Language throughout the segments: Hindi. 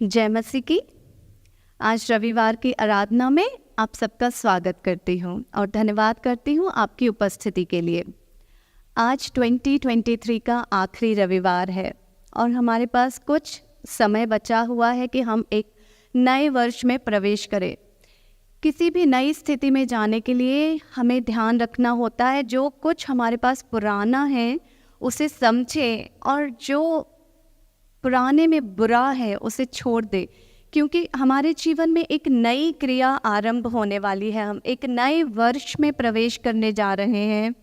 जय मसीह की। आज रविवार की आराधना में आप सबका स्वागत करती हूँ और धन्यवाद करती हूँ आपकी उपस्थिति के लिए। आज 2023 का आखिरी रविवार है और हमारे पास कुछ समय बचा हुआ है कि हम एक नए वर्ष में प्रवेश करें। किसी भी नई स्थिति में जाने के लिए हमें ध्यान रखना होता है, जो कुछ हमारे पास पुराना है उसे समझें और जो पुराने में बुरा है उसे छोड़ दे, क्योंकि हमारे जीवन में एक नई क्रिया आरंभ होने वाली है। हम एक नए वर्ष में प्रवेश करने जा रहे हैं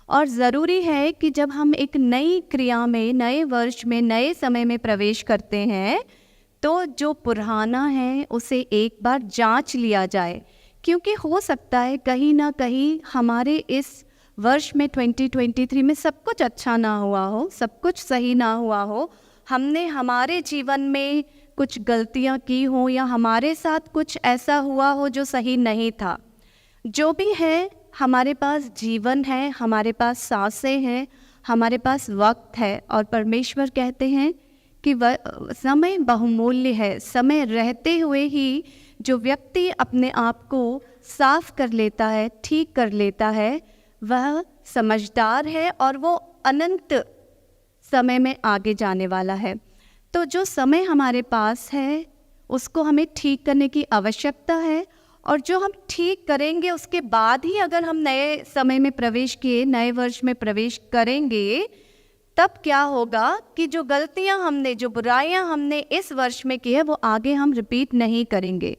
और ज़रूरी है कि जब हम एक नई क्रिया में, नए वर्ष में, नए समय में प्रवेश करते हैं तो जो पुराना है उसे एक बार जांच लिया जाए, क्योंकि हो सकता है कहीं ना कहीं हमारे इस वर्ष में 2023 में सब कुछ अच्छा ना हुआ हो, सब कुछ सही ना हुआ हो, हमने हमारे जीवन में कुछ गलतियां की हो या हमारे साथ कुछ ऐसा हुआ हो जो सही नहीं था। जो भी है, हमारे पास जीवन है, हमारे पास सांसें हैं, हमारे पास वक्त है और परमेश्वर कहते हैं कि समय बहुमूल्य है। समय रहते हुए ही जो व्यक्ति अपने आप को साफ कर लेता है, ठीक कर लेता है, वह समझदार है और वो अनंत समय में आगे जाने वाला है। तो जो समय हमारे पास है उसको हमें ठीक करने की आवश्यकता है, और जो हम ठीक करेंगे उसके बाद ही अगर हम नए समय में प्रवेश किए, नए वर्ष में प्रवेश करेंगे, तब क्या होगा कि जो गलतियां हमने, जो बुराइयां हमने इस वर्ष में की है वो आगे हम रिपीट नहीं करेंगे।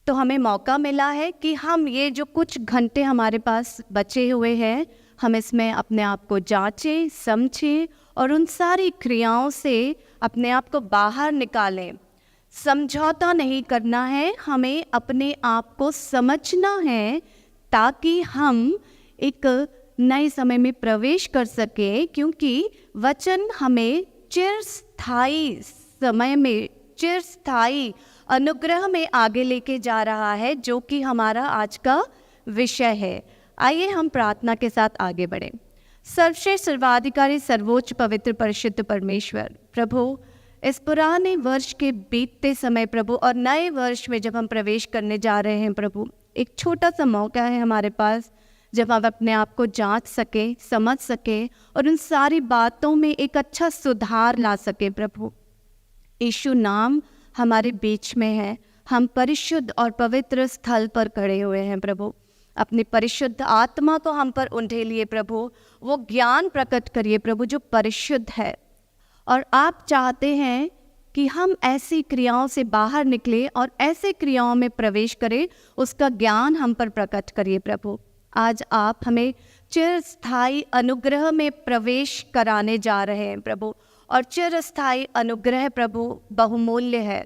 तो हमें मौका मिला है कि हम ये जो कुछ घंटे हमारे पास बचे हुए हैं, हम इसमें अपने आप को जांचें, समझें और उन सारी क्रियाओं से अपने आप को बाहर निकालें। समझौता नहीं करना है, हमें अपने आप को समझना है ताकि हम एक नए समय में प्रवेश कर सकें, क्योंकि वचन हमें चिरस्थायी समय में, चिरस्थायी अनुग्रह में आगे लेके जा रहा है, जो कि हमारा आज का विषय है। आइए हम प्रार्थना के साथ आगे बढ़ें। सर्वश्रेष्ठ, सर्वाधिकारी, सर्वोच्च, पवित्र, परिशुद्ध परमेश्वर प्रभु, इस पुराने वर्ष के बीतते समय प्रभु और नए वर्ष में जब हम प्रवेश करने जा रहे हैं प्रभु, एक छोटा सा मौका है हमारे पास जब हम अपने आप को जांच सके, समझ सके और उन सारी बातों में एक अच्छा सुधार ला सके। प्रभु यीशु नाम हमारे बीच में है, हम परिशुद्ध और पवित्र स्थल पर खड़े हुए हैं प्रभु। अपनी परिशुद्ध आत्मा को हम पर उंडेलिए प्रभु, वो ज्ञान प्रकट करिए प्रभु जो परिशुद्ध है, और आप चाहते हैं कि हम ऐसी क्रियाओं से बाहर निकले और ऐसे क्रियाओं में प्रवेश करें, उसका ज्ञान हम पर प्रकट करिए प्रभु। आज आप हमें चिरस्थायी अनुग्रह में प्रवेश कराने जा रहे हैं प्रभु, और चिरस्थायी अनुग्रह प्रभु बहुमूल्य है।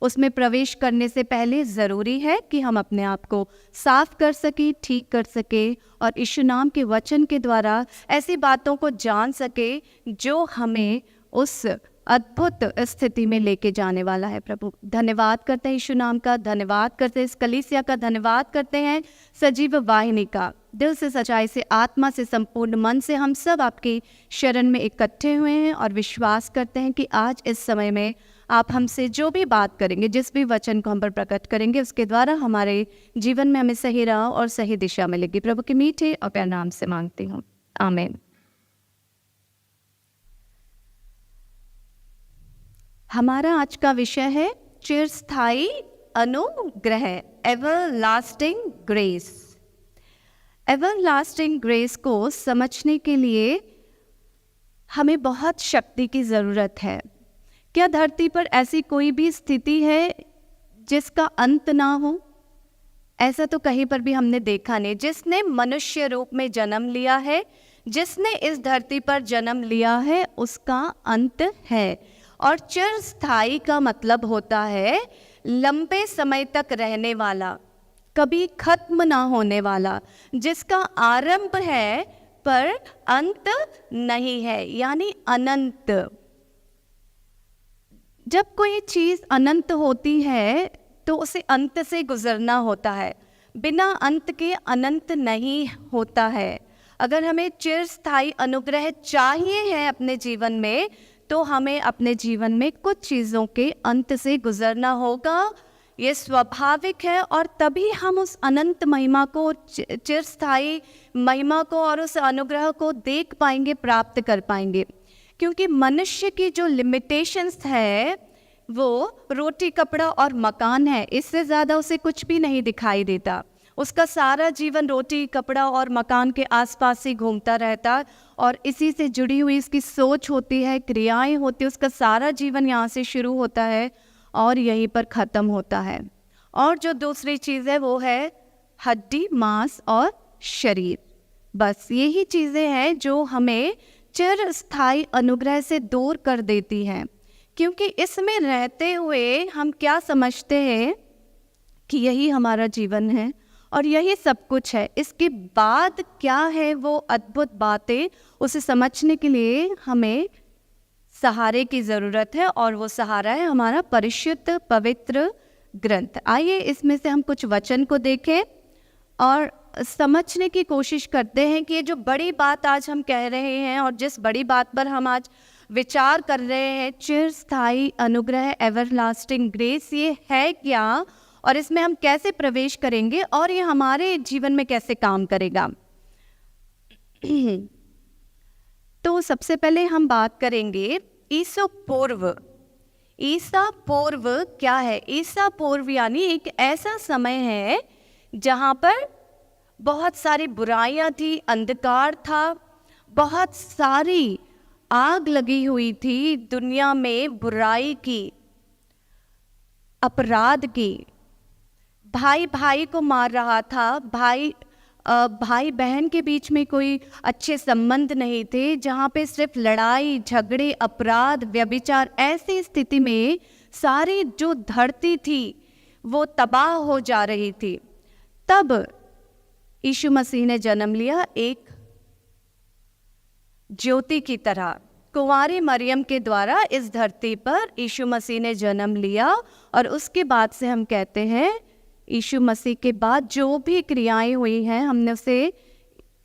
उसमें प्रवेश करने से पहले ज़रूरी है कि हम अपने आप को साफ कर सके, ठीक कर सके और यीशु नाम के वचन के द्वारा ऐसी बातों को जान सके जो हमें उस अद्भुत स्थिति में लेके जाने वाला है। प्रभु धन्यवाद करते हैं यीशु नाम का, धन्यवाद करते हैं इस कलीसिया का, धन्यवाद करते हैं सजीव वाहिनी का। दिल से, सच्चाई से, आत्मा से, संपूर्ण मन से हम सब आपकी शरण में इकट्ठे हुए हैं और विश्वास करते हैं कि आज इस समय में आप हमसे जो भी बात करेंगे, जिस भी वचन को हम पर प्रकट करेंगे, उसके द्वारा हमारे जीवन में हमें सही राह और सही दिशा मिलेगी। प्रभु के मीठे और प्यारे नाम से मांगती हूँ, आमीन। हमारा आज का विषय है चिरस्थायी अनुग्रह, एवरलास्टिंग ग्रेस। एवरलास्टिंग ग्रेस को समझने के लिए हमें बहुत शक्ति की ज़रूरत है। क्या धरती पर ऐसी कोई भी स्थिति है जिसका अंत ना हो? ऐसा तो कहीं पर भी हमने देखा नहीं। जिसने मनुष्य रूप में जन्म लिया है, जिसने इस धरती पर जन्म लिया है, उसका अंत है। और चिरस्थायी का मतलब होता है लंबे समय तक रहने वाला, कभी खत्म ना होने वाला, जिसका आरंभ है पर अंत नहीं है, यानी अनंत। जब कोई चीज़ अनंत होती है तो उसे अंत से गुजरना होता है, बिना अंत के अनंत नहीं होता है। अगर हमें चिरस्थायी अनुग्रह चाहिए है अपने जीवन में, तो हमें अपने जीवन में कुछ चीज़ों के अंत से गुजरना होगा। ये स्वाभाविक है, और तभी हम उस अनंत महिमा को, चिरस्थायी महिमा को और उस अनुग्रह को देख पाएंगे, प्राप्त कर पाएंगे। क्योंकि मनुष्य की जो लिमिटेशंस है वो रोटी, कपड़ा और मकान है, इससे ज़्यादा उसे कुछ भी नहीं दिखाई देता। उसका सारा जीवन रोटी, कपड़ा और मकान के आसपास ही घूमता रहता, और इसी से जुड़ी हुई इसकी सोच होती है, क्रियाएं होती है। उसका सारा जीवन यहाँ से शुरू होता है और यहीं पर ख़त्म होता है। और जो दूसरी चीज़ है वो है हड्डी, मांस और शरीर। बस यही चीज़ें हैं जो हमें चिरस्थायी अनुग्रह से दूर कर देती हैं। क्योंकि इसमें रहते हुए हम क्या समझते हैं कि यही हमारा जीवन है और यही सब कुछ है। इसके बाद क्या है वो अद्भुत बातें, उसे समझने के लिए हमें सहारे की ज़रूरत है, और वो सहारा है हमारा परिशुद्ध पवित्र ग्रंथ। आइए इसमें से हम कुछ वचन को देखें और समझने की कोशिश करते हैं कि ये जो बड़ी बात आज हम कह रहे हैं और जिस बड़ी बात पर हम आज विचार कर रहे हैं, चिरस्थायी अनुग्रह, एवरलास्टिंग ग्रेस, ये है क्या और इसमें हम कैसे प्रवेश करेंगे और ये हमारे जीवन में कैसे काम करेगा। तो सबसे पहले हम बात करेंगे ईसा पूर्व। ईसा पूर्व क्या है? ईसा पूर्व यानी एक ऐसा समय है जहाँ पर बहुत सारी बुराइयां थी, अंधकार था, बहुत सारी आग लगी हुई थी दुनिया में, बुराई की, अपराध की। भाई भाई को मार रहा था, भाई बहन के बीच में कोई अच्छे संबंध नहीं थे, जहाँ पे सिर्फ लड़ाई झगड़े, अपराध, व्यभिचार। ऐसी स्थिति में सारी जो धरती थी वो तबाह हो जा रही थी। तब यीशु मसीह ने जन्म लिया एक ज्योति की तरह। कुंवारी मरियम के द्वारा इस धरती पर यीशु मसीह ने जन्म लिया, और उसके बाद से हम कहते हैं यीशु मसीह के बाद जो भी क्रियाएं हुई हैं हमने उसे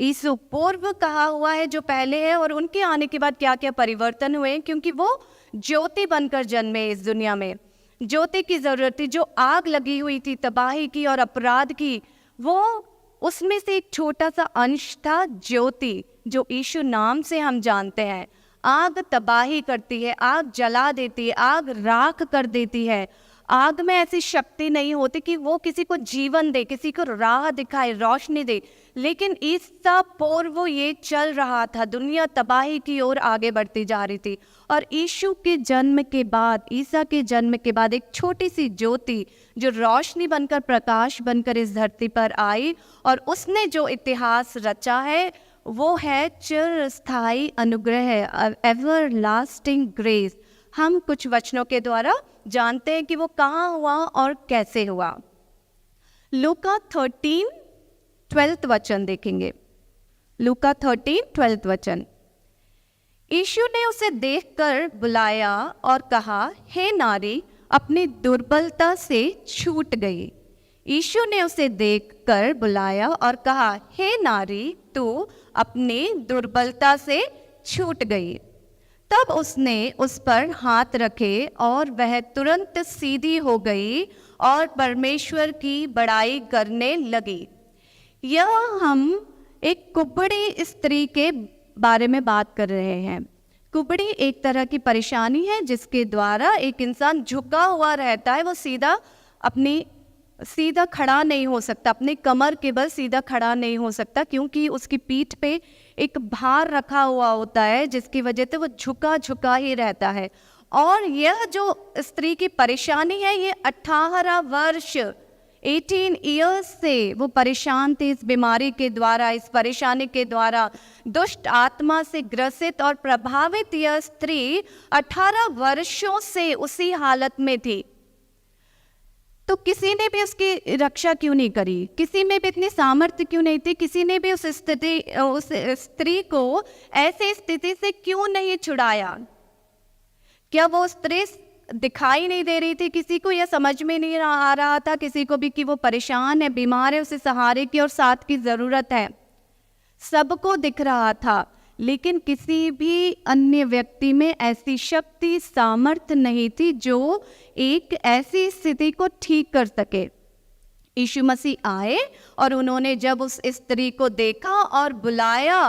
यीशु पूर्व कहा हुआ है, जो पहले है, और उनके आने के बाद क्या क्या परिवर्तन हुए, क्योंकि वो ज्योति बनकर जन्मे इस दुनिया में। ज्योति की जरूरत थी, जो आग लगी हुई थी तबाही की और अपराध की, वो उसमें से एक छोटा सा अंश था ज्योति, जो यीशु नाम से हम जानते हैं। आग तबाही करती है, आग जला देती है, आग राख कर देती है। आग में ऐसी शक्ति नहीं होती कि वो किसी को जीवन दे, किसी को राह दिखाए, रोशनी दे। लेकिन ईसा पूर्व ये चल रहा था, दुनिया तबाही की ओर आगे बढ़ती जा रही थी। और यीशु के जन्म के बाद, ईसा के जन्म के बाद एक छोटी सी ज्योति जो रोशनी बनकर, प्रकाश बनकर इस धरती पर आई, और उसने जो इतिहास रचा है वो है चिरस्थायी अनुग्रह, एवरलास्टिंग ग्रेस। हम कुछ वचनों के द्वारा जानते हैं कि वो कहाँ हुआ और कैसे हुआ। लूका 13:12 वचन देखेंगे। लूका 13:12 वचन। यीशु ने उसे देखकर बुलाया और कहा, हे नारी, अपनी दुर्बलता से छूट गई। यीशु ने उसे देखकर बुलाया और कहा, हे नारी, तू अपनी दुर्बलता से छूट गई। तब उसने उस पर हाथ रखे और वह तुरंत सीधी हो गई और परमेश्वर की बड़ाई करने लगी। यह हम एक कुबड़ी स्त्री के बारे में बात कर रहे हैं। कुबड़ी एक तरह की परेशानी है जिसके द्वारा एक इंसान झुका हुआ रहता है, वो सीधा खड़ा नहीं हो सकता, अपने कमर के बल सीधा खड़ा नहीं हो सकता, क्योंकि उसकी पीठ पे एक भार रखा हुआ होता है जिसकी वजह से वो झुका झुका ही रहता है। और यह जो स्त्री की परेशानी है, ये 18 वर्ष 18 ईयर्स से वो परेशान थी इस बीमारी के द्वारा, इस परेशानी के द्वारा। दुष्ट आत्मा से ग्रसित और प्रभावित यह स्त्री 18 वर्षों से उसी हालत में थी। तो किसी ने भी उसकी रक्षा क्यों नहीं करी? किसी में भी इतनी सामर्थ्य क्यों नहीं थी? किसी ने भी उस स्त्री को ऐसे स्थिति से क्यों नहीं छुड़ाया? क्या वो स्त्री दिखाई नहीं दे रही थी किसी को, या समझ में नहीं आ रहा था किसी को भी कि वो परेशान है, बीमार है, उसे सहारे की और साथ की जरूरत है? सबको दिख रहा था, लेकिन किसी भी अन्य व्यक्ति में ऐसी शक्ति सामर्थ्य नहीं थी जो एक ऐसी स्थिति को ठीक कर सके। यीशु मसीह आए और उन्होंने जब उस स्त्री को देखा और बुलाया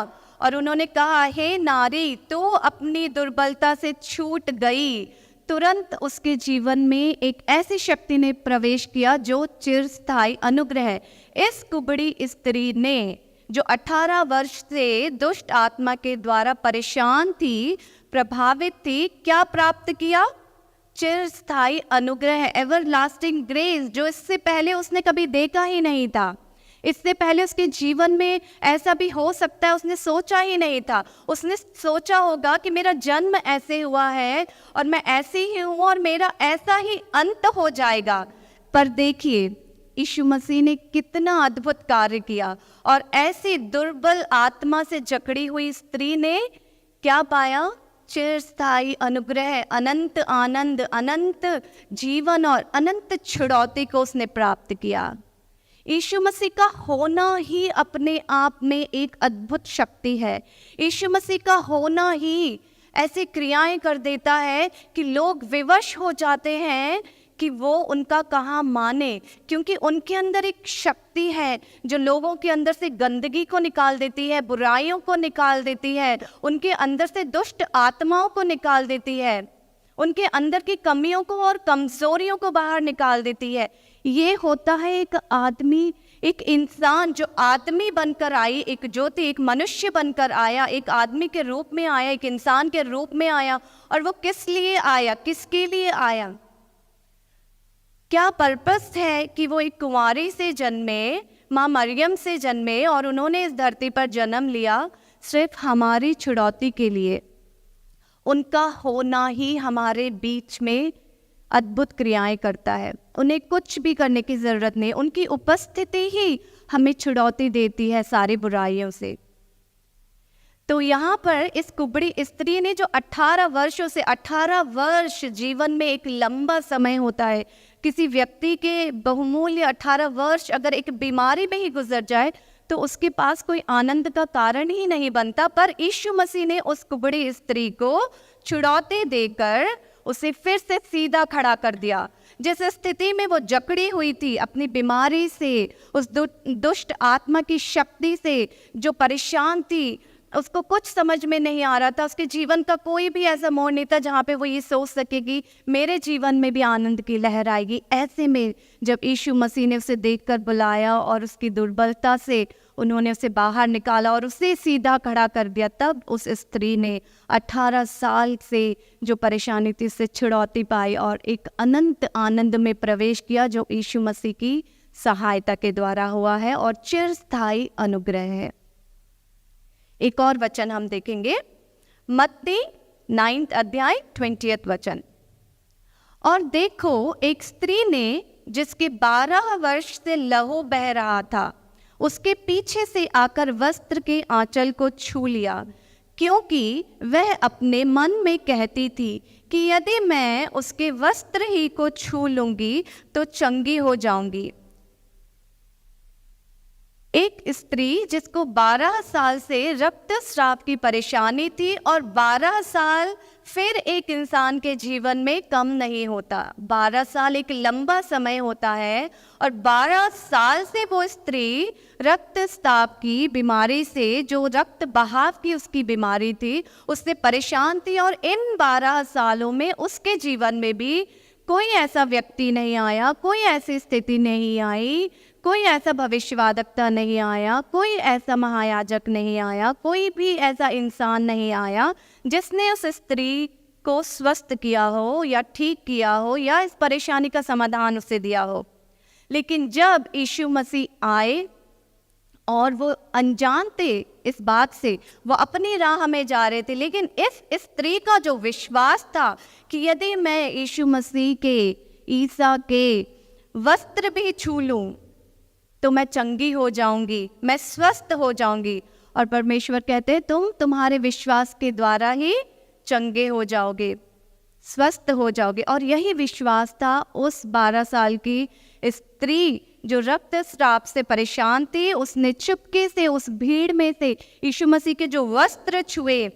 और उन्होंने कहा, हे नारी, तू अपनी दुर्बलता से छूट गई, तुरंत उसके जीवन में एक ऐसी शक्ति ने प्रवेश किया जो चिरस्थायी अनुग्रह है। इस कुबड़ी स्त्री ने जो 18 वर्ष से दुष्ट आत्मा के द्वारा परेशान थी, प्रभावित थी, क्या प्राप्त किया? चिरस्थायी अनुग्रह, एवर लास्टिंग ग्रेस, जो इससे पहले उसने कभी देखा ही नहीं था। इससे पहले उसके जीवन में ऐसा भी हो सकता है, उसने सोचा ही नहीं था। उसने सोचा होगा कि मेरा जन्म ऐसे हुआ है और मैं ऐसे ही हूँ और मेरा ऐसा ही अंत हो जाएगा। पर देखिए यीशु मसीह ने कितना अद्भुत कार्य किया और ऐसी दुर्बल आत्मा से जकड़ी हुई स्त्री ने क्या पाया? चिरस्थायी अनुग्रह, अनंत आनंद, अनंत जीवन और अनंत छुड़ौती को उसने प्राप्त किया। यीशु मसीह का होना ही अपने आप में एक अद्भुत शक्ति है। यीशु मसीह का होना ही ऐसी क्रियाएं कर देता है कि लोग विवश हो जाते हैं कि वो उनका कहाँ माने, क्योंकि उनके अंदर एक शक्ति है जो लोगों के अंदर से गंदगी को निकाल देती है, बुराइयों को निकाल देती है, उनके अंदर से दुष्ट आत्माओं को निकाल देती है, उनके अंदर की कमियों को और कमजोरियों को बाहर निकाल देती है। ये होता है एक आदमी, एक इंसान जो आदमी बनकर आई, एक ज्योति, एक मनुष्य बनकर आया, एक आदमी के रूप में आया, एक इंसान के रूप में आया। और वो किस लिए आया, किसके लिए आया, क्या पर्पस है कि वो एक कुंवारी से जन्मे, माँ मरियम से जन्मे और उन्होंने इस धरती पर जन्म लिया सिर्फ हमारी छुड़ौती के लिए। उनका होना ही हमारे बीच में अद्भुत क्रियाएं करता है। उन्हें कुछ भी करने की ज़रूरत नहीं, उनकी उपस्थिति ही हमें छुड़ौती देती है सारी बुराइयों से। तो यहाँ पर इस कुबड़ी स्त्री ने जो 18 वर्षों से, 18 वर्ष जीवन में एक लंबा समय होता है, किसी व्यक्ति के बहुमूल्य 18 वर्ष अगर एक बीमारी में ही गुजर जाए तो उसके पास कोई आनंद का कारण ही नहीं बनता। पर यीशु मसीह ने उस कुबड़ी स्त्री को छुड़ौती देकर उसे फिर से सीधा खड़ा कर दिया। जिस स्थिति में वो जकड़ी हुई थी अपनी बीमारी से, उस दुष्ट आत्मा की शक्ति से, जो परेशान थी, उसको कुछ समझ में नहीं आ रहा था, उसके जीवन का कोई भी ऐसा मोड़ नहीं था जहाँ पे वो ये सोच सके कि मेरे जीवन में भी आनंद की लहर आएगी। ऐसे में जब यीशु मसीह ने उसे देखकर बुलाया और उसकी दुर्बलता से उन्होंने उसे बाहर निकाला और उसे सीधा खड़ा कर दिया, तब उस स्त्री ने 18 साल से जो परेशानी थी उससे छुड़ौती पाई और एक अनंत आनंद में प्रवेश किया जो यीशु मसीह की सहायता के द्वारा हुआ है और चिरस्थायी अनुग्रह है। एक और वचन हम देखेंगे, मत्ती 9 अध्याय 20 वचन। और देखो, एक स्त्री ने जिसके 12 वर्ष से लहू बह रहा था, उसके पीछे से आकर वस्त्र के आंचल को छू लिया, क्योंकि वह अपने मन में कहती थी कि यदि मैं उसके वस्त्र ही को छू लूंगी तो चंगी हो जाऊंगी। एक स्त्री जिसको 12 साल से रक्तस्राव की परेशानी थी, और 12 साल फिर एक इंसान के जीवन में कम नहीं होता। 12 साल एक लंबा समय होता है और 12 साल से वो स्त्री रक्तस्राव की बीमारी से, जो रक्त बहाव की उसकी बीमारी थी, उससे परेशान थी। और इन 12 सालों में उसके जीवन में भी कोई ऐसा व्यक्ति नहीं आया, कोई ऐसी स्थिति नहीं आई, कोई ऐसा भविष्यवादकता नहीं आया, कोई ऐसा महायाजक नहीं आया, कोई भी ऐसा इंसान नहीं आया जिसने उस स्त्री को स्वस्थ किया हो या ठीक किया हो या इस परेशानी का समाधान उसे दिया हो। लेकिन जब यीशु मसीह आए और वो अनजान थे इस बात से, वो अपनी राह में जा रहे थे, लेकिन इस स्त्री का जो विश्वास था कि यदि मैं यीशु मसीह के, ईसा के वस्त्र भी छू लूं तो मैं चंगी हो जाऊंगी, मैं स्वस्थ हो जाऊंगी। और परमेश्वर कहते हैं तुम्हारे विश्वास के द्वारा ही चंगे हो जाओगे, स्वस्थ हो जाओगे। और यही विश्वास था उस 12 साल की स्त्री जो रक्तस्राव से परेशान थी, उसने चुपके से उस भीड़ में से यीशु मसीह के जो वस्त्र छुए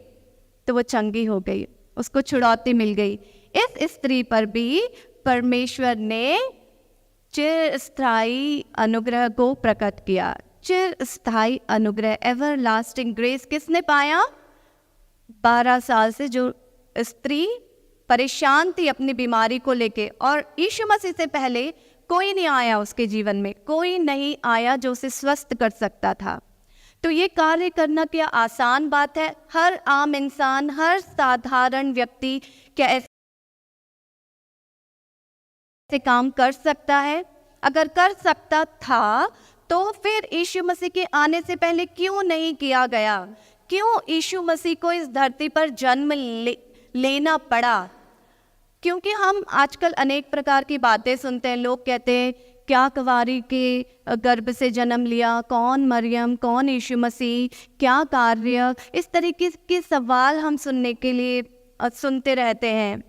तो वो चंगी हो गई, उसको छुड़ौती मिल गई। इस स्त्री पर भी परमेश्वर ने चिरस्थायी अनुग्रह को प्रकट किया। चिरस्थायी अनुग्रह, एवर लास्टिंग ग्रेस किसने पाया? 12 साल से जो स्त्री परेशान थी अपनी बीमारी को लेके, और यीशु मसीह से पहले कोई नहीं आया उसके जीवन में, कोई नहीं आया जो उसे स्वस्थ कर सकता था। तो ये कार्य करना क्या आसान बात है? हर आम इंसान, हर साधारण व्यक्ति क्या ऐसे काम कर सकता है? अगर कर सकता था तो फिर यीशु मसीह के आने से पहले क्यों नहीं किया गया? क्यों यीशु मसीह को इस धरती पर जन्म लेना पड़ा? क्योंकि हम आजकल अनेक प्रकार की बातें सुनते हैं। लोग कहते हैं क्या कुंवारी के गर्भ से जन्म लिया, कौन मरियम, कौन यीशु मसीह, क्या कार्य, इस तरीके के सवाल हम सुनने के लिए सुनते रहते हैं।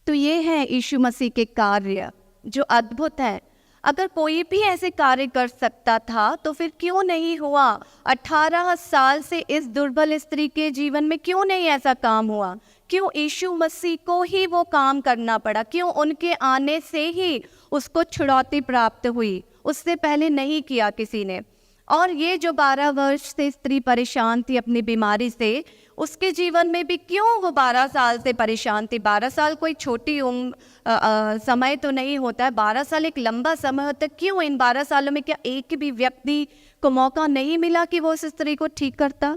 तो ये है यीशु मसीह के कार्य जो अद्भुत है। अगर कोई भी ऐसे कार्य कर सकता था तो फिर क्यों नहीं हुआ? 18 साल से इस दुर्बल स्त्री के जीवन में क्यों नहीं ऐसा काम हुआ? क्यों यीशु मसीह को ही वो काम करना पड़ा? क्यों उनके आने से ही उसको छुड़ौती प्राप्त हुई? उससे पहले नहीं किया किसी ने। और ये जो 12 वर्ष से स्त्री परेशान थी अपनी बीमारी से, उसके जीवन में भी क्यों वो 12 साल से परेशान थी? 12 साल कोई छोटी समय तो नहीं होता है, 12 साल एक लंबा समय होता है। क्यों इन 12 सालों में क्या एक भी व्यक्ति को मौका नहीं मिला कि वो उस स्त्री को ठीक करता?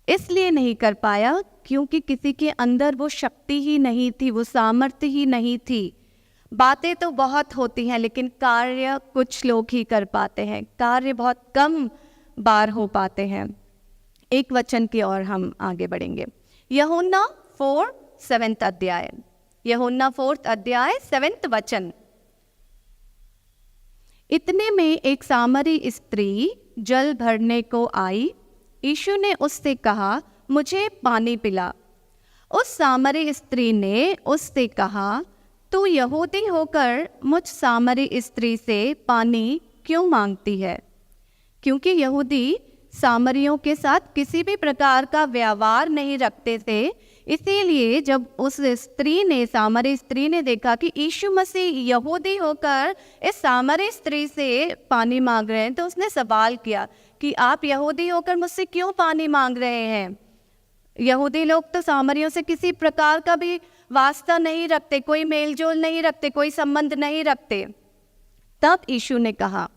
इसलिए नहीं कर पाया क्योंकि किसी के अंदर वो शक्ति ही नहीं थी, वो सामर्थ्य ही नहीं थी। बातें तो बहुत होती हैं लेकिन कार्य कुछ लोग ही कर पाते हैं, कार्य बहुत कम बार हो पाते हैं। एक वचन की ओर हम आगे बढ़ेंगे। यूहन्ना 4:7 अध्याय, यूहन्ना 4 अध्याय 7 वचन। इतने में एक सामरी स्त्री जल भरने को आई। यीशु ने उससे कहा, मुझे पानी पिला। उस सामरी स्त्री ने उससे कहा, तू यहूदी होकर मुझ सामरी स्त्री से पानी क्यों मांगती है? क्योंकि यहूदी सामरियों के साथ किसी भी प्रकार का व्यवहार नहीं रखते थे। इसीलिए जब उस स्त्री ने, सामरी स्त्री ने देखा कि यीशु मसीह यहूदी होकर इस सामरी स्त्री से पानी मांग रहे हैं, तो उसने सवाल किया कि आप यहूदी होकर मुझसे क्यों पानी मांग रहे हैं? यहूदी लोग तो सामरियों से किसी प्रकार का भी वास्ता नहीं रखते, कोई मेलजोल नहीं रखते, कोई संबंध नहीं रखते। तब यीशु ने कहा,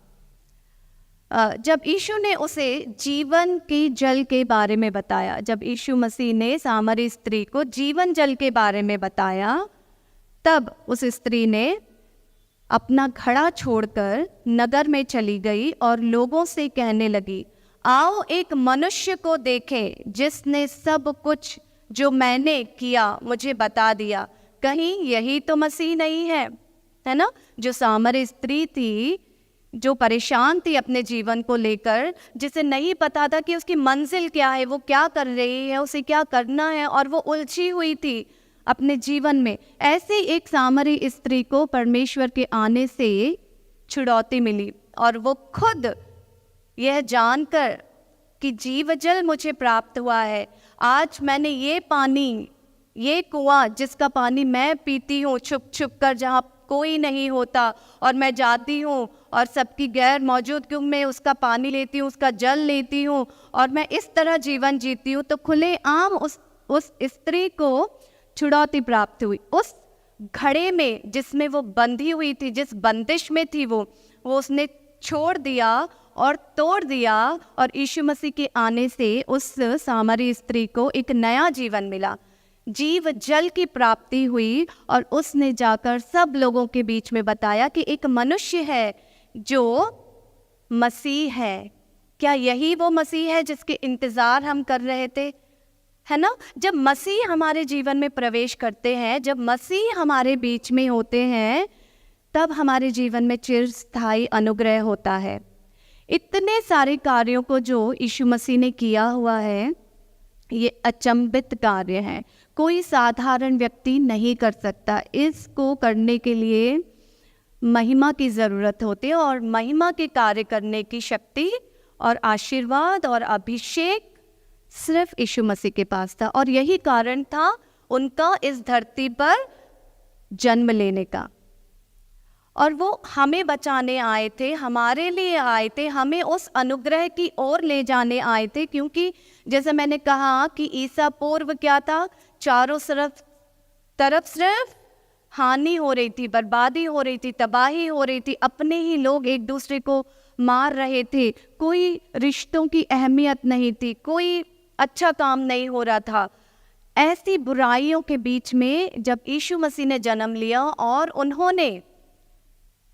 जब यीशु ने उसे जीवन के जल के बारे में बताया, जब यीशु मसीह ने सामरी स्त्री को जीवन जल के बारे में बताया, तब उस स्त्री ने अपना घड़ा छोड़कर नगर में चली गई और लोगों से कहने लगी, आओ एक मनुष्य को देखें जिसने सब कुछ जो मैंने किया मुझे बता दिया। कहीं यही तो मसीह नहीं है ना? जो सामरी स्त्री थी, जो परेशान थी अपने जीवन को लेकर, जिसे नहीं पता था कि उसकी मंजिल क्या है, वो क्या कर रही है, उसे क्या करना है, और वो उलझी हुई थी अपने जीवन में। ऐसे एक सामरी स्त्री को परमेश्वर के आने से छुड़ौती मिली और वो खुद यह जानकर कि जीव जल मुझे प्राप्त हुआ है, आज मैंने ये पानी, ये कुआं जिसका पानी मैं पीती हूँ छुप छुप कर, जहाँ कोई नहीं होता, और मैं जाती हूँ और सबकी गैर मौजूद क्यों मैं उसका पानी लेती हूँ, उसका जल लेती हूँ, और मैं इस तरह जीवन जीती हूँ। तो खुले आम उस स्त्री को छुड़ौती प्राप्त हुई। उस घड़े में जिसमें वो बंधी हुई थी, जिस बंदिश में थी वो उसने छोड़ दिया और तोड़ दिया, और यीशु मसीह के आने से उस सामरी स्त्री को एक नया जीवन मिला, जीव जल की प्राप्ति हुई। और उसने जाकर सब लोगों के बीच में बताया कि एक मनुष्य है जो मसीह है। क्या यही वो मसीह है जिसके इंतज़ार हम कर रहे थे? है ना? जब मसीह हमारे जीवन में प्रवेश करते हैं, जब मसीह हमारे बीच में होते हैं, तब हमारे जीवन में चिरस्थायी अनुग्रह होता है। इतने सारे कार्यों को जो यीशु मसीह ने किया हुआ है, ये अचंभित कार्य है, कोई साधारण व्यक्ति नहीं कर सकता। इसको करने के लिए महिमा की ज़रूरत होती है, और महिमा के कार्य करने की शक्ति और आशीर्वाद और अभिषेक सिर्फ यीशु मसीह के पास था। और यही कारण था उनका इस धरती पर जन्म लेने का। और वो हमें बचाने आए थे, हमारे लिए आए थे, हमें उस अनुग्रह की ओर ले जाने आए थे। क्योंकि जैसे मैंने कहा कि ईसा पूर्व क्या था, चारों तरफ सिर्फ हानि हो रही थी, बर्बादी हो रही थी, तबाही हो रही थी। अपने ही लोग एक दूसरे को मार रहे थे, कोई रिश्तों की अहमियत नहीं थी, कोई अच्छा काम नहीं हो रहा था। ऐसी बुराइयों के बीच में जब यीशु मसीह ने जन्म लिया और उन्होंने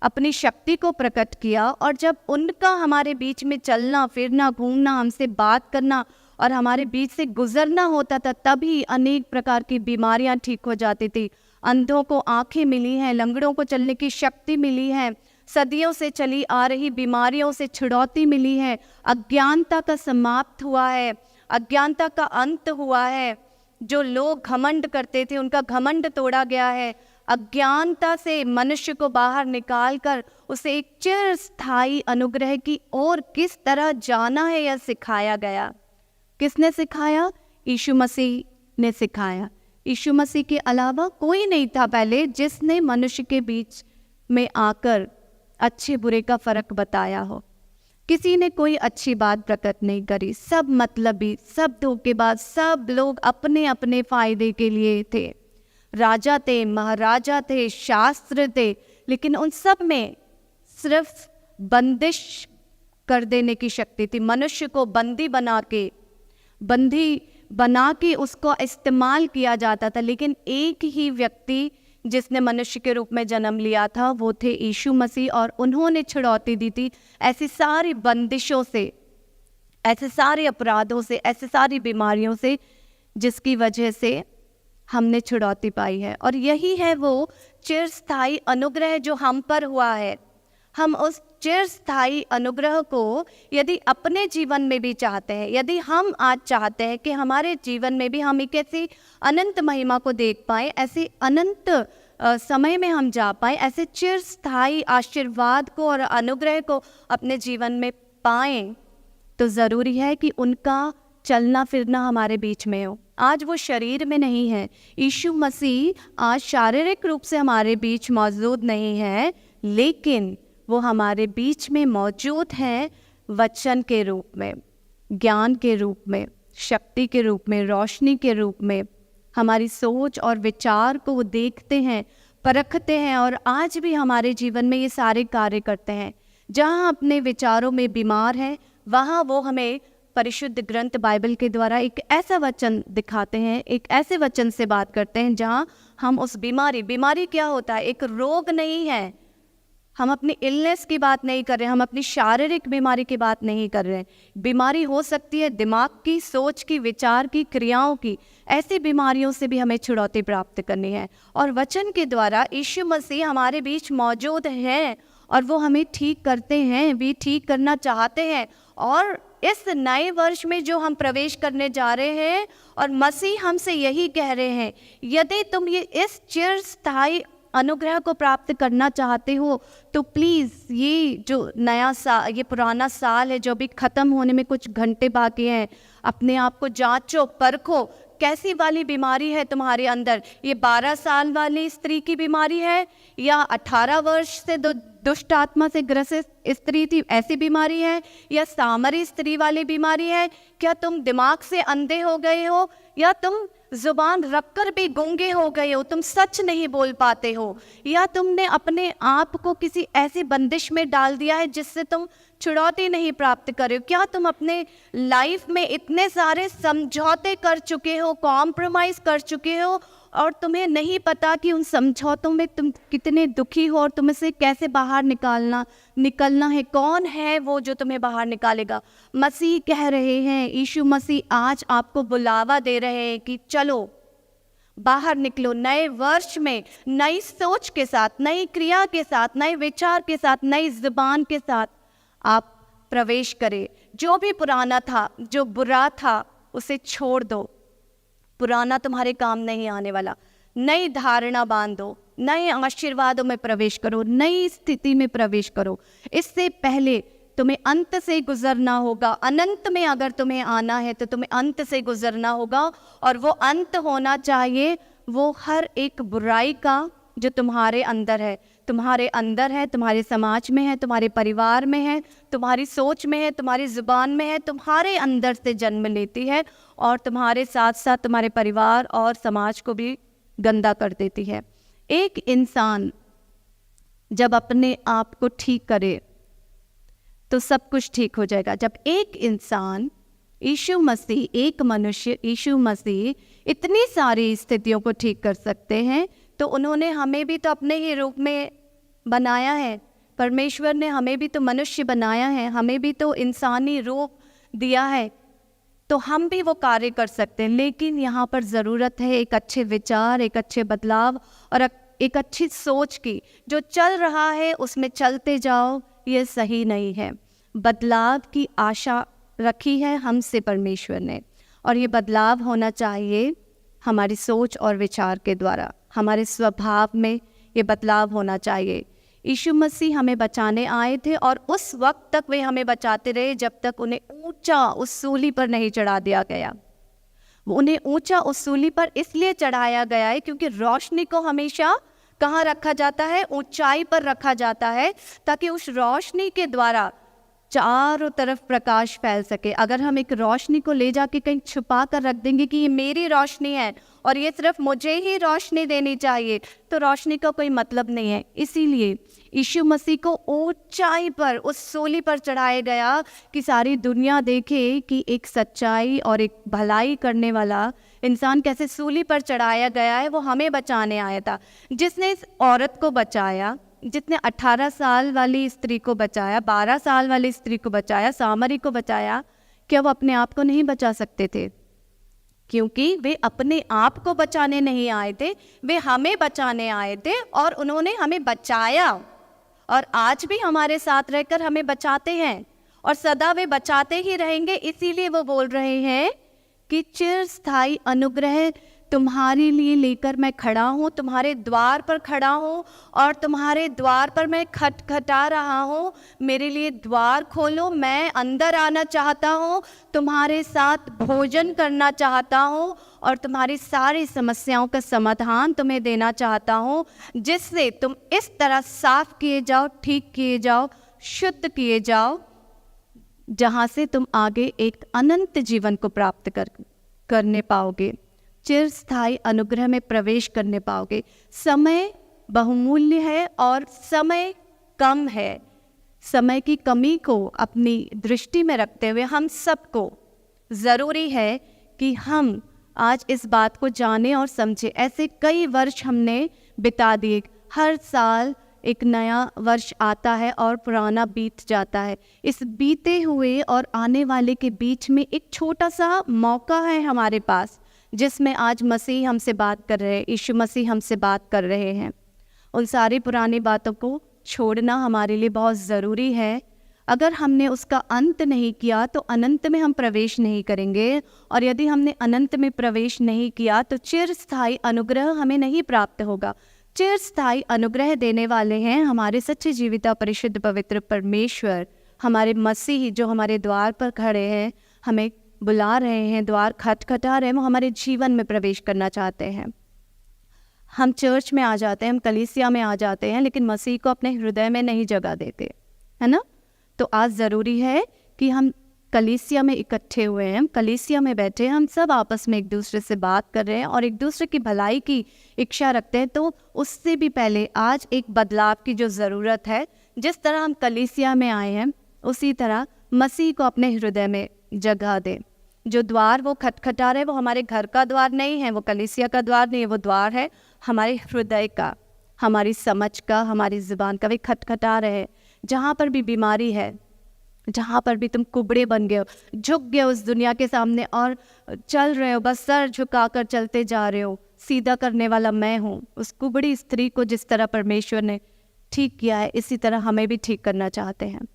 अपनी शक्ति को प्रकट किया, और जब उनका हमारे बीच में चलना फिरना, घूमना, हमसे बात करना और हमारे बीच से गुजरना होता था, तभी अनेक प्रकार की बीमारियां ठीक हो जाती थी। अंधों को आंखें मिली हैं, लंगड़ों को चलने की शक्ति मिली है, सदियों से चली आ रही बीमारियों से छुड़ौती मिली है, अज्ञानता का समाप्त हुआ है, अज्ञानता का अंत हुआ है। जो लोग घमंड करते थे उनका घमंड तोड़ा गया है। अज्ञानता से मनुष्य को बाहर निकालकर उसे एक चिरस्थायी अनुग्रह की ओर किस तरह जाना है यह सिखाया गया। किसने सिखाया? यीशु मसीह ने सिखाया। यीशु मसीह के अलावा कोई नहीं था पहले जिसने मनुष्य के बीच में आकर अच्छे बुरे का फर्क बताया हो। किसी ने कोई अच्छी बात प्रकट नहीं करी। सब मतलबी, सब धोखेबाज, सब लोग अपने अपने फायदे के लिए थे। राजा थे, महाराजा थे, शास्त्र थे, लेकिन उन सब में सिर्फ बंदिश कर देने की शक्ति थी। मनुष्य को बंदी बना के उसको इस्तेमाल किया जाता था। लेकिन एक ही व्यक्ति जिसने मनुष्य के रूप में जन्म लिया था वो थे यीशु मसीह, और उन्होंने छुड़ौती दी थी ऐसी सारी बंदिशों से, ऐसे सारे अपराधों से, ऐसे सारी बीमारियों से, जिसकी वजह से हमने छुड़ौती पाई है। और यही है वो चिरस्थायी अनुग्रह जो हम पर हुआ है। हम उस चिरस्थायी अनुग्रह को यदि अपने जीवन में भी चाहते हैं, यदि हम आज चाहते हैं कि हमारे जीवन में भी हम एक ऐसी अनंत महिमा को देख पाएं, ऐसे अनंत समय में हम जा पाएं, ऐसे चिरस्थायी आशीर्वाद को और अनुग्रह को अपने जीवन में पाएं, तो ज़रूरी है कि उनका चलना फिरना हमारे बीच में हो। आज वो शरीर में नहीं है। यीशु मसीह आज शारीरिक रूप से हमारे बीच मौजूद नहीं है, लेकिन वो हमारे बीच में मौजूद हैं वचन के रूप में, ज्ञान के रूप में, शक्ति के रूप में, रोशनी के रूप में। हमारी सोच और विचार को वो देखते हैं, परखते हैं, और आज भी हमारे जीवन में ये सारे कार्य करते हैं। जहाँ अपने विचारों में बीमार हैं, वहाँ वो हमें परिशुद्ध ग्रंथ बाइबल के द्वारा एक ऐसा वचन दिखाते हैं, एक ऐसे वचन से बात करते हैं जहाँ हम उस बीमारी क्या होता है, एक रोग नहीं है। हम अपनी इलनेस की बात नहीं कर रहे हैं, हम अपनी शारीरिक बीमारी की बात नहीं कर रहे हैं। बीमारी हो सकती है दिमाग की, सोच की, विचार की, क्रियाओं की। ऐसी बीमारियों से भी हमें छुड़ौती प्राप्त करनी है, और वचन के द्वारा यीशु मसीह हमारे बीच मौजूद हैं और वो हमें ठीक करते हैं, भी ठीक करना चाहते हैं। और इस नए वर्ष में जो हम प्रवेश करने जा रहे हैं, और मसीह हमसे यही कह रहे हैं, यदि तुम ये इस चिरस्थायी अनुग्रह को प्राप्त करना चाहते हो तो प्लीज़ ये जो नया साल, ये पुराना साल है जो अभी ख़त्म होने में कुछ घंटे बाकी हैं, अपने आप को जांचो, परखो कैसी वाली बीमारी है तुम्हारे अंदर। ये 12 साल वाली स्त्री की बीमारी है, या 18 वर्ष से दुष्ट आत्मा से ग्रसित स्त्री थी, ऐसी बीमारी है, या सामरी स्त्री वाली बीमारी है। क्या तुम दिमाग से अंधे हो गए हो, या तुम जुबान रखकर भी गूंगे हो गए हो, तुम सच नहीं बोल पाते हो, या तुमने अपने आप को किसी ऐसी बंदिश में डाल दिया है जिससे तुम छुड़ौती नहीं प्राप्त कर रहे हो। क्या तुम अपने लाइफ में इतने सारे समझौते कर चुके हो, कॉम्प्रोमाइज़ कर चुके हो, और तुम्हें नहीं पता कि उन समझौतों में तुम कितने दुखी हो और तुम्हें से कैसे बाहर निकलना है। कौन है वो जो तुम्हें बाहर निकालेगा? मसीह कह रहे हैं, यीशु मसीह आज आपको बुलावा दे रहे हैं कि चलो बाहर निकलो। नए वर्ष में नई सोच के साथ, नई क्रिया के साथ, नए विचार के साथ, नई जुबान के साथ आप प्रवेश करें। जो भी पुराना था, जो बुरा था, उसे छोड़ दो। पुराना तुम्हारे काम नहीं आने वाला। नई धारणा बांधो, नए आशीर्वादों में प्रवेश करो, नई स्थिति में प्रवेश करो। इससे पहले तुम्हें अंत से गुजरना होगा। अनंत में अगर तुम्हें आना है तो तुम्हें अंत से गुजरना होगा, और वो अंत होना चाहिए वो हर एक बुराई का जो तुम्हारे अंदर है, तुम्हारे समाज में है, तुम्हारे परिवार में है, तुम्हारी सोच में है, तुम्हारी जुबान में है, तुम्हारे अंदर से जन्म लेती है और तुम्हारे साथ साथ तुम्हारे परिवार और समाज को भी गंदा कर देती है। एक इंसान जब अपने आप को ठीक करे तो सब कुछ ठीक हो जाएगा। जब एक इंसान यीशु मसीह, एक मनुष्य यीशु मसीह इतनी सारी स्थितियों को ठीक कर सकते हैं, तो उन्होंने हमें भी तो अपने ही रूप में बनाया है। परमेश्वर ने हमें भी तो मनुष्य बनाया है, हमें भी तो इंसानी रूप दिया है, तो हम भी वो कार्य कर सकते हैं। लेकिन यहाँ पर ज़रूरत है एक अच्छे विचार, एक अच्छे बदलाव और एक अच्छी सोच की। जो चल रहा है उसमें चलते जाओ, ये सही नहीं है। बदलाव की आशा रखी है हमसे परमेश्वर ने, और ये बदलाव होना चाहिए हमारी सोच और विचार के द्वारा। हमारे स्वभाव में ये बदलाव होना चाहिए। यीशु मसीह हमें बचाने आए थे और उस वक्त तक वे हमें बचाते रहे जब तक उन्हें ऊंचा उस सूली पर नहीं चढ़ा दिया गया। उन्हें ऊंचा उस सूली पर इसलिए चढ़ाया गया है क्योंकि रोशनी को हमेशा कहाँ रखा जाता है? ऊंचाई पर रखा जाता है, ताकि उस रोशनी के द्वारा चारों तरफ प्रकाश फैल सके। अगर हम एक रोशनी को ले जाके कहीं छुपा कर रख देंगे कि ये मेरी रोशनी है और ये सिर्फ मुझे ही रोशनी देनी चाहिए, तो रोशनी का कोई मतलब नहीं है। इसीलिए यीशु मसीह को ऊंचाई पर उस सूली पर चढ़ाया गया कि सारी दुनिया देखे कि एक सच्चाई और एक भलाई करने वाला इंसान कैसे सूली पर चढ़ाया गया है। वो हमें बचाने आया था। जिसने इस औरत को बचाया, जितने 18 साल वाली स्त्री को बचाया, 12 साल वाली स्त्री को बचाया, सामरी को बचाया, क्या वो अपने आप को नहीं बचा सकते थे? क्योंकि वे अपने आप को बचाने नहीं आए थे, वे हमें बचाने आए थे और उन्होंने हमें बचाया। और आज भी हमारे साथ रहकर हमें बचाते हैं और सदा वे बचाते ही रहेंगे। इसीलिए वो बोल रहे हैं कि चिरस्थायी अनुग्रह तुम्हारे लिए लेकर मैं खड़ा हूँ, तुम्हारे द्वार पर खड़ा हूँ और तुम्हारे द्वार पर मैं खटखटा रहा हूँ। मेरे लिए द्वार खोलो, मैं अंदर आना चाहता हूँ, तुम्हारे साथ भोजन करना चाहता हूँ और तुम्हारी सारी समस्याओं का समाधान तुम्हें देना चाहता हूँ, जिससे तुम इस तरह साफ किए जाओ, ठीक किए जाओ, शुद्ध किए जाओ, जहाँ से तुम आगे एक अनंत जीवन को प्राप्त करने पाओगे, चिरस्थायी अनुग्रह में प्रवेश करने पाओगे। समय बहुमूल्य है और समय कम है। समय की कमी को अपनी दृष्टि में रखते हुए हम सबको ज़रूरी है कि हम आज इस बात को जाने और समझें। ऐसे कई वर्ष हमने बिता दिए। हर साल एक नया वर्ष आता है और पुराना बीत जाता है। इस बीते हुए और आने वाले के बीच में एक छोटा सा मौका है हमारे पास, जिसमें आज मसीह हमसे बात कर रहे हैं, यीशु मसीह हमसे बात कर रहे हैं। उन सारी पुरानी बातों को छोड़ना हमारे लिए बहुत ज़रूरी है। अगर हमने उसका अंत नहीं किया तो अनंत में हम प्रवेश नहीं करेंगे, और यदि हमने अनंत में प्रवेश नहीं किया तो चिरस्थायी अनुग्रह हमें नहीं प्राप्त होगा। चिरस्थायी अनुग्रह देने वाले हैं हमारे सच्चे जीविता परिशुद्ध पवित्र परमेश्वर, हमारे मसीह जो हमारे द्वार पर खड़े हैं, हमें बुला रहे हैं, द्वार खटखटा रहे हैं, वो हमारे जीवन में प्रवेश करना चाहते हैं। हम चर्च में आ जाते हैं, हम कलीसिया में आ जाते हैं, लेकिन मसीह को अपने हृदय में नहीं जगह देते, है ना? तो आज ज़रूरी है कि हम कलीसिया में इकट्ठे हुए हैं, हम कलीसिया में बैठे हैं, हम सब आपस में एक दूसरे से बात कर रहे हैं और एक दूसरे की भलाई की इच्छा रखते हैं। तो उससे भी पहले आज एक बदलाव की जो ज़रूरत है, जिस तरह हम कलीसिया में आए हैं उसी तरह मसीह को अपने हृदय में जगह दें। जो द्वार वो खटखटा रहे, वो हमारे घर का द्वार नहीं है, वो कलीसिया का द्वार नहीं है, वो द्वार है हमारे हृदय का, हमारी समझ का, हमारी ज़ुबान का। वे खटखटा रहे हैं। जहाँ पर भी बीमारी है, जहाँ पर भी तुम कुबड़े बन गए हो, झुक गए उस दुनिया के सामने और चल रहे हो, बस सर झुकाकर चलते जा रहे हो, सीधा करने वाला मैं हूँ। उस कुबड़ी स्त्री को जिस तरह परमेश्वर ने ठीक किया है, इसी तरह हमें भी ठीक करना चाहते हैं।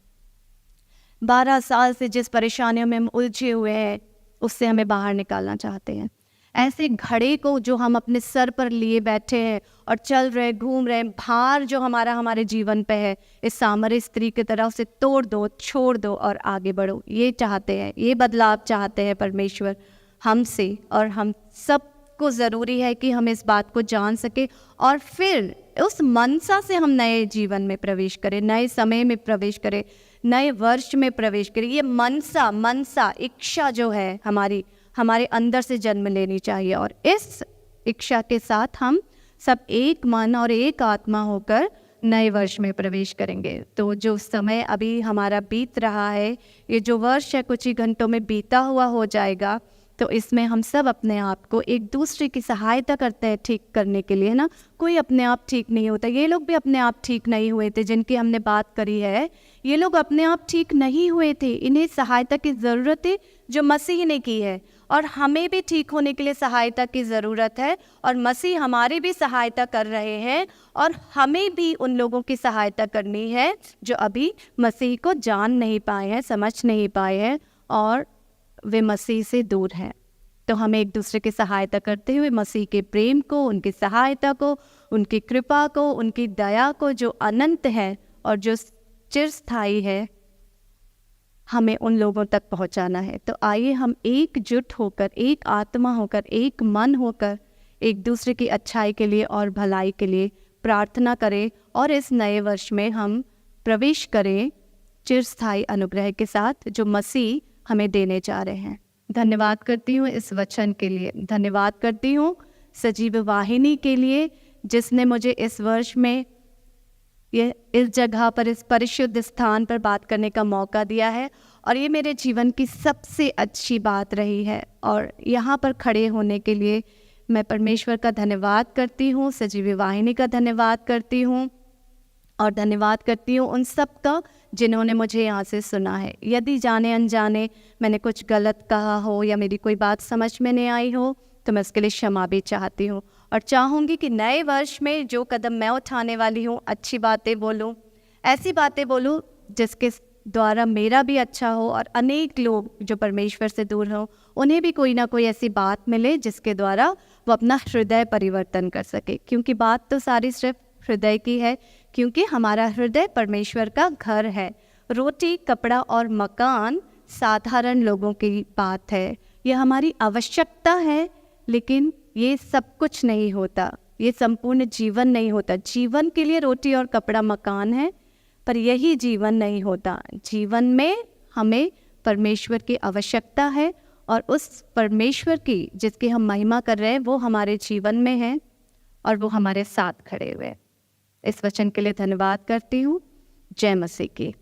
12 साल से जिस परेशानियों में हम उलझे हुए हैं, उससे हमें बाहर निकालना चाहते हैं। ऐसे घड़े को जो हम अपने सर पर लिए बैठे हैं और चल रहे घूम रहे हैं, भार जो हमारे जीवन पे है, इस सामरी स्त्री की तरह उसे तोड़ दो, छोड़ दो और आगे बढ़ो। ये चाहते हैं, ये बदलाव चाहते हैं परमेश्वर हमसे, और हम सबको ज़रूरी है कि हम इस बात को जान सके और फिर उस मनसा से हम नए जीवन में प्रवेश करें, नए समय में प्रवेश करें, नए वर्ष में प्रवेश करें। ये मनसा इच्छा जो है हमारे अंदर से जन्म लेनी चाहिए, और इस इच्छा के साथ हम सब एक मन और एक आत्मा होकर नए वर्ष में प्रवेश करेंगे। तो जो समय अभी हमारा बीत रहा है, ये जो वर्ष है कुछ ही घंटों में बीता हुआ हो जाएगा, तो इसमें हम सब अपने आप को एक दूसरे की सहायता करते हैं ठीक करने के लिए, ना। कोई अपने आप ठीक नहीं होता। ये लोग भी अपने आप ठीक नहीं हुए थे जिनकी हमने बात करी है, ये लोग अपने आप ठीक नहीं हुए थे। इन्हें सहायता की ज़रूरत है जो मसीह ने की है, और हमें भी ठीक होने के लिए सहायता की ज़रूरत है, और मसीह हमारी भी सहायता कर रहे हैं, और हमें भी उन लोगों की सहायता करनी है जो अभी मसीह को जान नहीं पाए हैं, समझ नहीं पाए हैं, और वे मसीह से दूर हैं। तो हमें एक दूसरे की सहायता करते हुए मसीह के प्रेम को, उनकी सहायता को, उनकी कृपा को, उनकी दया को जो अनंत है और जो चिरस्थायी है, हमें उन लोगों तक पहुंचाना है। तो आइए हम एकजुट होकर, एक आत्मा होकर, एक मन होकर एक दूसरे की अच्छाई के लिए और भलाई के लिए प्रार्थना करें, और इस नए वर्ष में हम प्रवेश करें चिरस्थायी अनुग्रह के साथ जो मसीह हमें देने जा रहे हैं। धन्यवाद करती हूँ इस वचन के लिए, धन्यवाद करती हूँ सजीव वाहिनी के लिए जिसने मुझे इस वर्ष में इस जगह पर, इस परिशुद्ध स्थान पर बात करने का मौका दिया है, और ये मेरे जीवन की सबसे अच्छी बात रही है। और यहाँ पर खड़े होने के लिए मैं परमेश्वर का धन्यवाद करती हूँ, सजीव वाहिनी का धन्यवाद करती हूँ, और धन्यवाद करती हूँ उन सब का जिन्होंने मुझे यहाँ से सुना है। यदि जाने अनजाने मैंने कुछ गलत कहा हो या मेरी कोई बात समझ में नहीं आई हो, तो मैं उसके लिए क्षमा भी चाहती हूँ, और चाहूँगी कि नए वर्ष में जो कदम मैं उठाने वाली हूँ, अच्छी बातें बोलूँ, ऐसी बातें बोलूँ जिसके द्वारा मेरा भी अच्छा हो, और अनेक लोग जो परमेश्वर से दूर हों उन्हें भी कोई ना कोई ऐसी बात मिले जिसके द्वारा वो अपना हृदय परिवर्तन कर सके। क्योंकि बात तो सारी सिर्फ हृदय की है, क्योंकि हमारा हृदय परमेश्वर का घर है। रोटी, कपड़ा और मकान साधारण लोगों की बात है, ये हमारी आवश्यकता है, लेकिन ये सब कुछ नहीं होता, ये संपूर्ण जीवन नहीं होता। जीवन के लिए रोटी और कपड़ा, मकान है, पर यही जीवन नहीं होता। जीवन में हमें परमेश्वर की आवश्यकता है, और उस परमेश्वर की जिसकी हम महिमा कर रहे हैं वो हमारे जीवन में है, और वो हमारे साथ खड़े हुए हैं। इस वचन के लिए धन्यवाद करती हूँ। जय मसीह की।